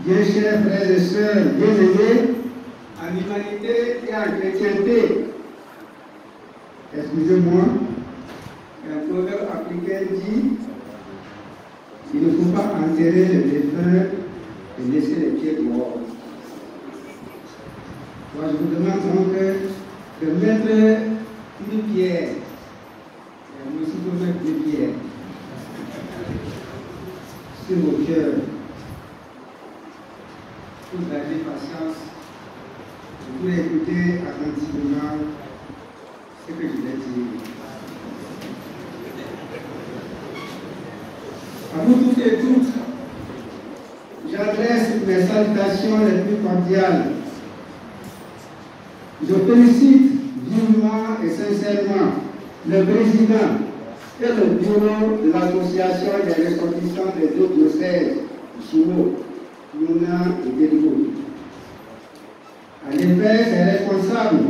bien chers frères et sœurs bien-aimés, en humanité et en chrétienté. Excusez-moi, un proverbe africain dit il ne faut pas enterrer les défunts et laisser les pieds dehors. Moi, je vous demande donc de mettre une pierre. Et moi aussi, je mettre deux pierres sur vos cœurs pour garder patience. Vous pouvez écouter attentivement ce que je vais dire. À vous toutes et toutes, j'adresse mes salutations les plus cordiales. Je félicite vivement et sincèrement le président et le bureau de l'association des ressortissants des deux diocèses, Chimo, Mouna et Deligo. En effet, ces responsables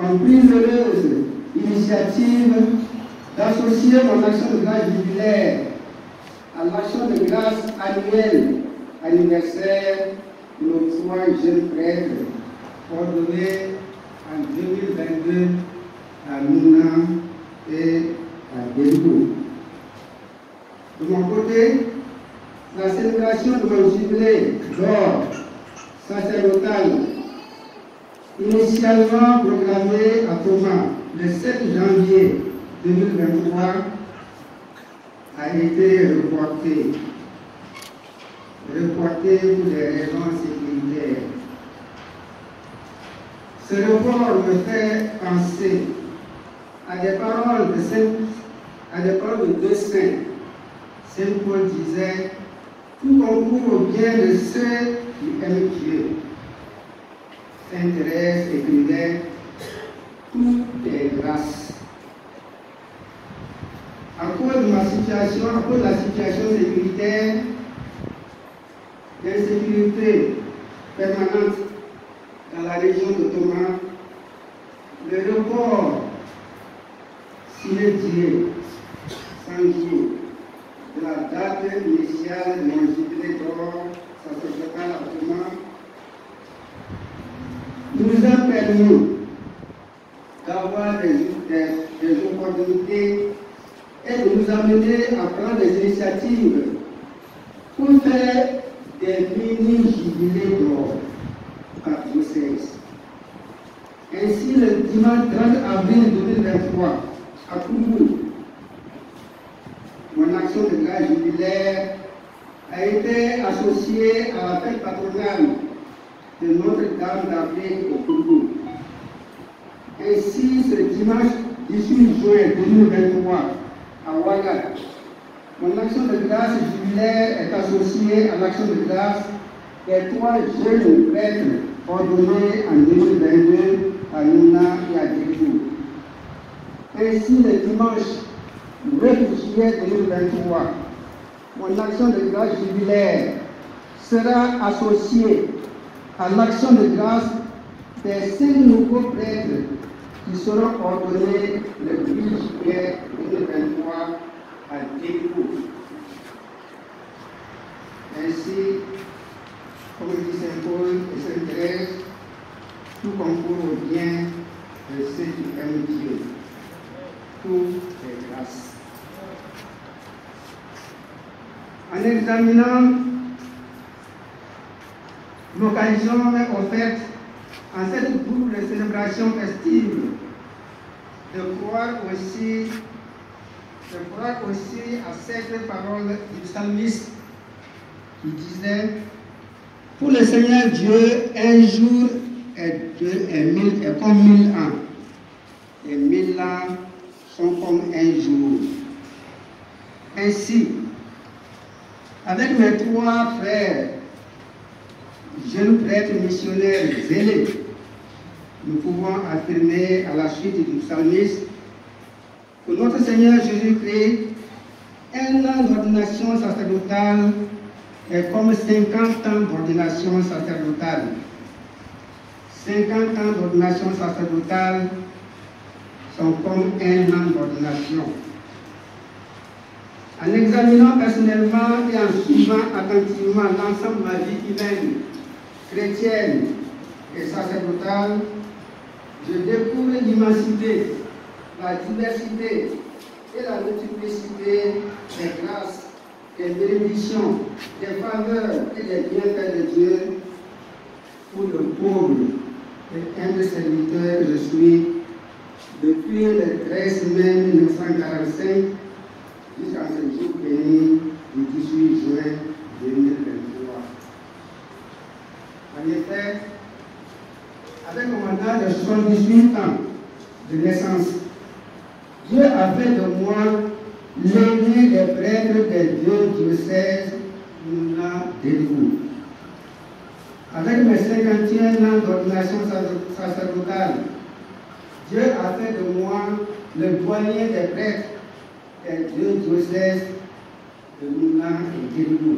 ont pris l'heureuse initiative d'associer mon action de grâce jubilaire à l'action de grâce annuelle anniversaire de nos trois jeunes prêtres ordonnés en 2022 à Mouna et à Deligo. De mon côté, la célébration de mon jubilé d'or sacerdotal, initialement programmée à Thomas le 7 janvier 2023, a été reportée pour des raisons sécuritaires. Ce report me fait penser à des paroles de deux saints. Saint Paul disait: tout concourt au bien de ceux qui aiment Dieu. Sainte Thérèse écrivait: tout est grâce. À cause de la situation sécuritaire, d'insécurité permanente dans la région de Thomas, le report signé 100 jours de la date initiale de mon jubilé d'or sacerdotal à Thomas nous a permis d'avoir des opportunités et de nous amener à prendre des initiatives pour faire des mini-jubilés d'or par diocèse. Ainsi, le dimanche 30 avril 2023, à Koumou, mon action de grâce jubilaire a été associée à la fête patronale de Notre-Dame d'Afrique au Koumou. Ainsi, ce dimanche 18 juin 2023, à Ouaga, mon action de grâce jubilaire est associée à l'action de grâce des trois jeunes prêtres ordonnés en 2022 à Mouna et à Deligo. Ainsi, le dimanche 9 juillet 2023, mon action de grâce jubilaire sera associée à l'action de grâce des 5 nouveaux prêtres qui seront ordonnés le 8 juillet 2023 à Deligo. Ainsi, comme dit Saint Paul et Sainte Thérèse, tout concourt au bien de ceux qui aiment Dieu. Tout est grâce. En examinant l'occasion offerte en cette double célébration festive, de croire aussi à cette parole du psalmiste qui disait: pour le Seigneur Dieu, un jour est comme 1000 ans, et 1000 ans sont comme un jour. Ainsi, avec mes trois frères, jeunes prêtres missionnaires zélés, nous pouvons affirmer à la suite du psalmiste que notre Seigneur Jésus-Christ, un an d'ordination sacerdotale est comme 50 ans d'ordination sacerdotale. 50 ans d'ordination sacerdotale sont comme un an d'ordination. En examinant personnellement et en suivant attentivement l'ensemble de ma vie humaine, chrétienne et sacerdotale, je découvre l'immensité, la diversité et la multiplicité des grâces, des bénédictions, des faveurs et des bienfaits de Dieu pour le pauvre et humble serviteur que je suis depuis le 13 mai 1945 jusqu'à ce jour béni du 18 juin 2023. En effet, avec mon mandat de 78 ans de naissance, Dieu a fait de moi l'aîné des prêtres des deux diocèses Mouna-Délivou. Avec mes 51 ans d'ordination sacerdotale, Dieu a fait de moi le doyen des prêtres des deux diocèses de Mouna et Délivou.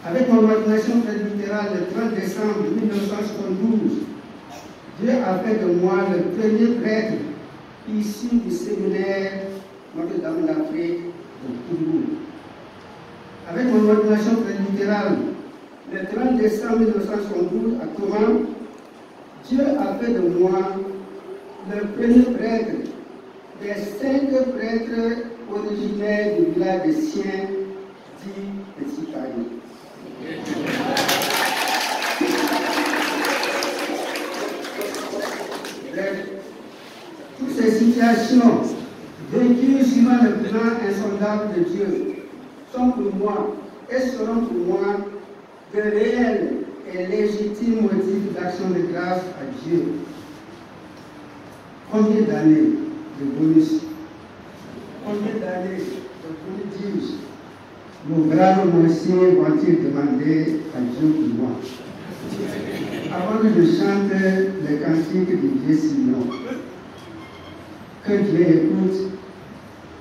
Avec mon ordination presbytérale le 30 décembre 1972, Dieu a fait de moi le premier prêtre issu du séminaire Notre-Dame d'Afrique de Toulou. Avec mon ordination presbytérale le 30 décembre 1972 à Touran, Dieu a fait de moi le premier prêtre des 5 prêtres originaires du village de Sien, dit Petit Paris. Bref, toutes ces situations vécues suivant le plan insondable de Dieu sont pour moi et seront pour moi de réels et légitimes motifs d'action de grâce à Dieu. Combien d'années de bonus, combien d'années de bonus nos braves monciers vont-ils demander à Dieu pour moi? Avant que je chante les cantiques du Dieu Simon, que Dieu écoute,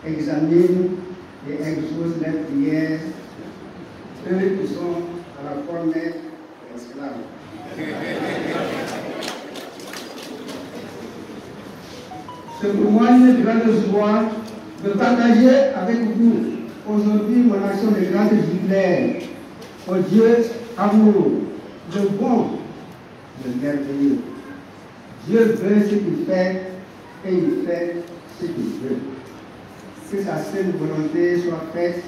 examine et exauce les prières, eux qui sont à la fois maîtres et esclaves. C'est pour moi une grande joie de partager avec vous aujourd'hui mon action de grâce jubilaire au Dieu amour, le bon, le merveilleux. Dieu veut ce qu'il fait et il fait ce qu'il veut. Que sa sainte volonté soit faite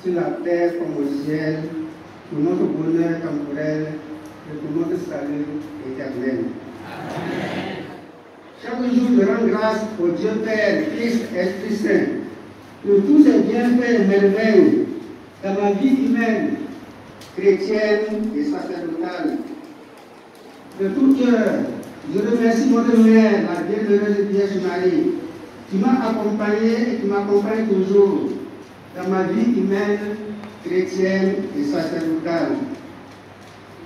sur la terre comme au ciel, pour notre bonheur temporel et pour notre salut éternel. Amen. Chaque jour, je rends grâce au Dieu Père, Christ, Esprit Saint, pour tous ses bienfaits et merveilles dans ma vie humaine, chrétienne et sacerdotale. De tout cœur, je remercie votre mère, la bienheureuse Vierge Marie, qui m'a accompagné et qui m'accompagne toujours dans ma vie humaine, chrétienne et sacerdotale.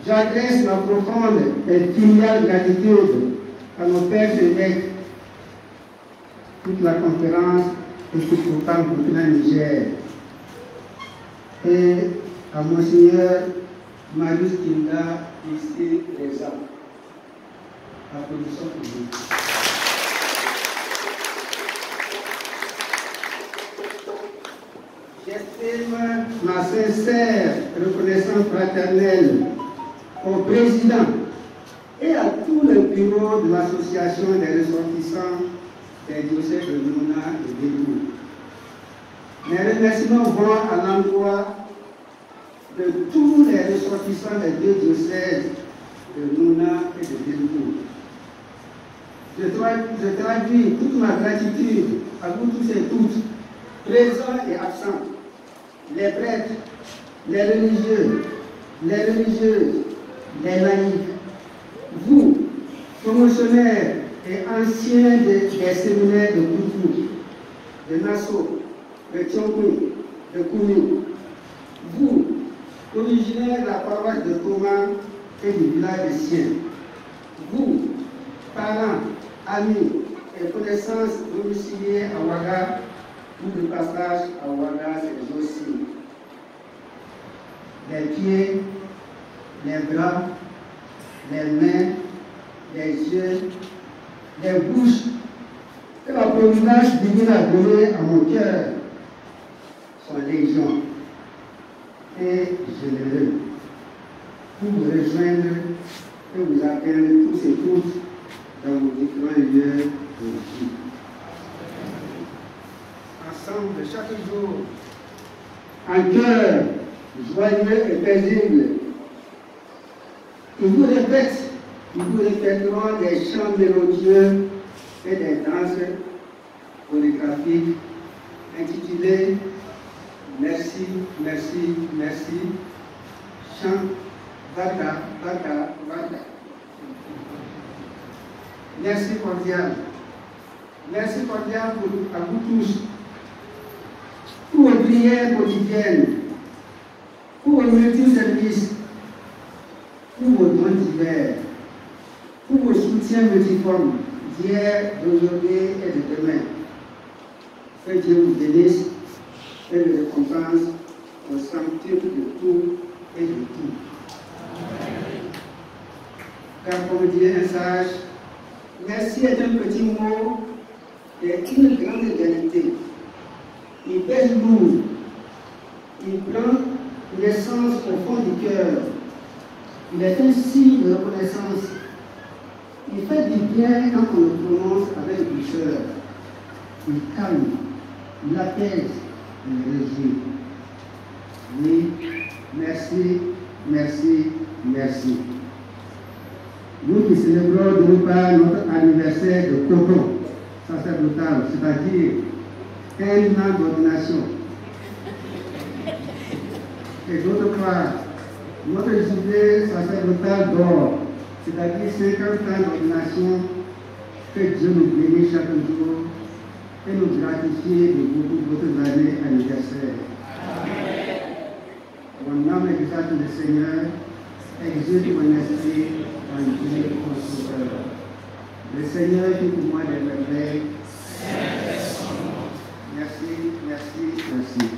J'adresse ma profonde et filiale gratitude à nos pères évêques, toute la conférence et tout pourtant pour la Niger, et à Monseigneur Marius Kinda, ici présent. Applaudissons pour vous. J'exprime ma sincère reconnaissance fraternelle au président et à tout le bureau de l'association des ressortissants des diocèses de Mouna et Délivou. Mes remerciements vont à l'endroit de tous les ressortissants des deux diocèses de Mouna et de Délivou. Je traduis toute ma gratitude à vous tous et toutes, présents et absents, les prêtres, les religieux, les religieuses, les laïcs, vous, promotionnaires et anciens des séminaires de Boutou, de Nassau, de Tchonkou, de Koumi, vous, originaires de la paroisse de Thomas et du village de Sien, vous, parents, amis et connaissances domiciliés à Ouaga ou de passage à Ouaga ces jours-ci, les pieds, les bras, les mains, les yeux, les bouches que la providence divine a donné à mon cœur. sont légion et généreux pour vous rejoindre et vous atteindre tous et toutes dans vos différents lieux de vie. Ensemble, chaque jour, en cœur joyeux et paisible, ils vous répéteront des chants mélodieux et des danses chorégraphiques intitulées Merci, merci, merci, chant Vata, Vata, Vata. Merci cordial. Merci cordial à vous tous pour vos prières quotidiennes, pour vos multi-services, pour vos dons divers, pour vos soutiens multiformes d'hier, d'aujourd'hui et de demain. Que Dieu vous bénisse et le récompense au centuple de tout et de tout. Car comme dit un sage, merci est un petit mot et une grande éternité. Il pèse lourd, il prend naissance au fond du cœur. Il est un signe de reconnaissance. Il fait du bien quand on le prononce avec douceur. Il calme, il apaise, il réjouit. Oui, merci, merci, merci. Nous qui célébrons d'une part notre anniversaire de coton sacerdotal, c'est-à-dire 1 an d'ordination. Et d'autre part, notre jubilé sacerdotal d'or, c'est-à-dire 50 ans d'ordination, que Dieu nous bénisse chaque jour et nous gratifie de votre année anniversaire. Mon âme exalte le Seigneur, exulte mon esprit en Dieu mon Sauveur. Le Seigneur fait pour moi des merveilles. Merci, merci, merci.